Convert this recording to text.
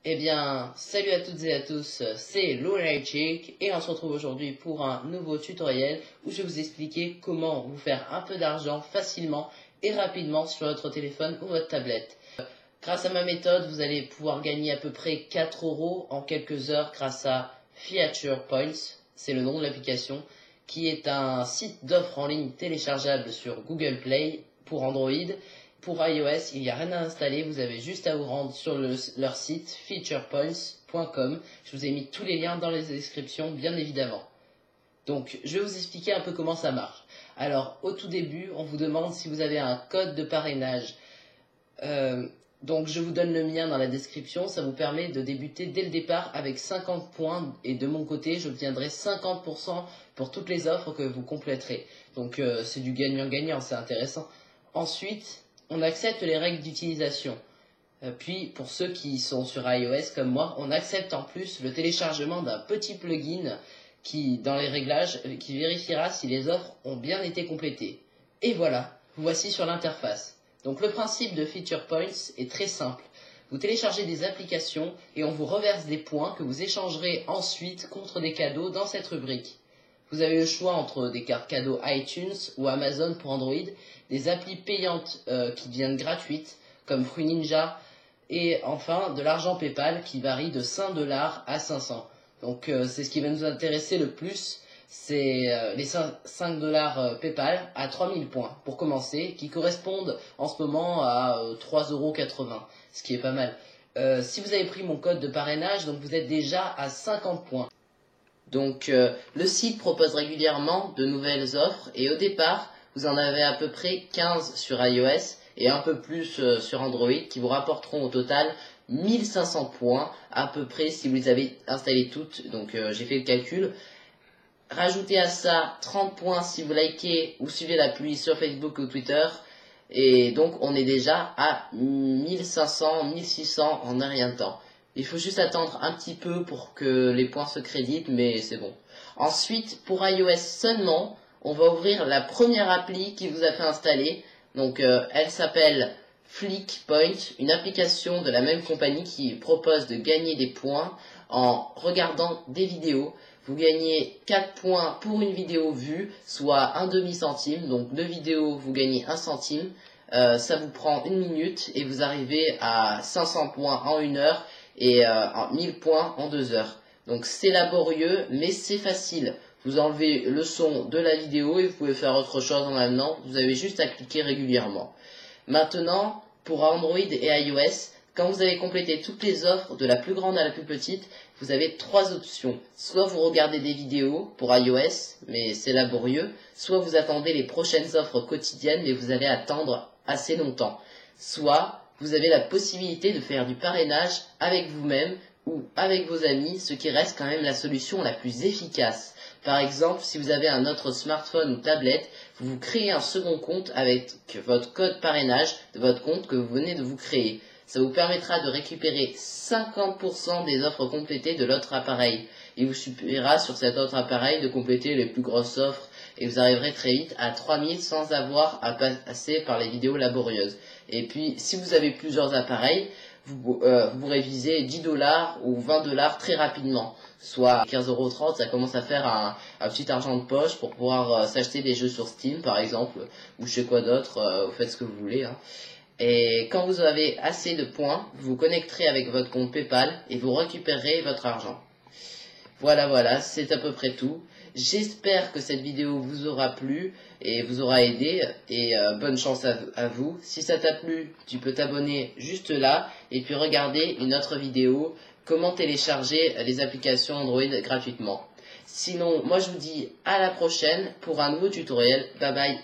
Eh bien, salut à toutes et à tous, c'est Lunatic et on se retrouve aujourd'hui pour un nouveau tutoriel où je vais vous expliquer comment vous faire un peu d'argent facilement et rapidement sur votre téléphone ou votre tablette. Grâce à ma méthode, vous allez pouvoir gagner à peu près 4 € en quelques heures grâce à Feature Points, c'est le nom de l'application, qui est un site d'offres en ligne téléchargeable sur Google Play pour Android. Pour iOS, il n'y a rien à installer, vous avez juste à vous rendre sur leur site featurepoints.com. Je vous ai mis tous les liens dans les descriptions, bien évidemment. Donc, je vais vous expliquer un peu comment ça marche. Alors, au tout début, on vous demande si vous avez un code de parrainage. Donc, je vous donne le mien dans la description. Ça vous permet de débuter dès le départ avec 50 points. Et de mon côté, j'obtiendrai 50% pour toutes les offres que vous compléterez. Donc, c'est du gagnant-gagnant, c'est intéressant. Ensuite, on accepte les règles d'utilisation. Puis, pour ceux qui sont sur iOS comme moi, on accepte en plus le téléchargement d'un petit plugin qui, dans les réglages, qui vérifiera si les offres ont bien été complétées. Et voilà, vous voici sur l'interface. Donc le principe de Feature Points est très simple. Vous téléchargez des applications et on vous reverse des points que vous échangerez ensuite contre des cadeaux dans cette rubrique. Vous avez le choix entre des cartes cadeaux iTunes ou Amazon pour Android, des applis payantes qui deviennent gratuites comme Fruit Ninja et enfin de l'argent PayPal qui varie de 5 $ à 500. Donc c'est ce qui va nous intéresser le plus, c'est les 5 $ PayPal à 3000 points pour commencer, qui correspondent en ce moment à 3,80 €, ce qui est pas mal. Si vous avez pris mon code de parrainage, donc vous êtes déjà à 50 points. Donc le site propose régulièrement de nouvelles offres et au départ vous en avez à peu près 15 sur iOS et un peu plus sur Android qui vous rapporteront au total 1500 points à peu près si vous les avez installées toutes. Donc j'ai fait le calcul. Rajoutez à ça 30 points si vous likez ou suivez l'appli sur Facebook ou Twitter. Et donc on est déjà à 1500, 1600 en un rien de temps. Il faut juste attendre un petit peu pour que les points se créditent, mais c'est bon. Ensuite, pour iOS seulement, on va ouvrir la première appli qui vous a fait installer. Donc, elle s'appelle Flickpoint, une application de la même compagnie qui propose de gagner des points en regardant des vidéos. Vous gagnez 4 points pour une vidéo vue, soit un demi-centime. Donc, 2 vidéos, vous gagnez 1 centime. Ça vous prend 1 minute et vous arrivez à 500 points en 1 heure et 1000 points en 2 heures. Donc c'est laborieux, mais c'est facile. Vous enlevez le son de la vidéo et vous pouvez faire autre chose en maintenant. Vous avez juste à cliquer régulièrement. Maintenant, pour Android et iOS, quand vous avez complété toutes les offres de la plus grande à la plus petite, vous avez 3 options. Soit vous regardez des vidéos pour iOS, mais c'est laborieux. Soit vous attendez les prochaines offres quotidiennes, mais vous allez attendre assez longtemps. Soit vous avez la possibilité de faire du parrainage avec vous-même ou avec vos amis, ce qui reste quand même la solution la plus efficace. Par exemple, si vous avez un autre smartphone ou tablette, vous créez un second compte avec votre code parrainage de votre compte que vous venez de vous créer. Ça vous permettra de récupérer 50% des offres complétées de l'autre appareil. Il vous suffira sur cet autre appareil de compléter les plus grosses offres et vous arriverez très vite à 3000 sans avoir à passer par les vidéos laborieuses. Et puis, si vous avez plusieurs appareils, vous pourrez viser 10 $ ou 20 $ très rapidement. Soit 15,30 €, ça commence à faire un petit argent de poche pour pouvoir s'acheter des jeux sur Steam, par exemple, ou je sais quoi d'autre, vous faites ce que vous voulez. Hein. Et quand vous avez assez de points, vous vous connecterez avec votre compte PayPal et vous récupérerez votre argent. Voilà, c'est à peu près tout. J'espère que cette vidéo vous aura plu et vous aura aidé et bonne chance à vous. Si ça t'a plu, tu peux t'abonner juste là et puis regarder une autre vidéo, comment télécharger les applications Android gratuitement. Sinon, moi je vous dis à la prochaine pour un nouveau tutoriel. Bye bye.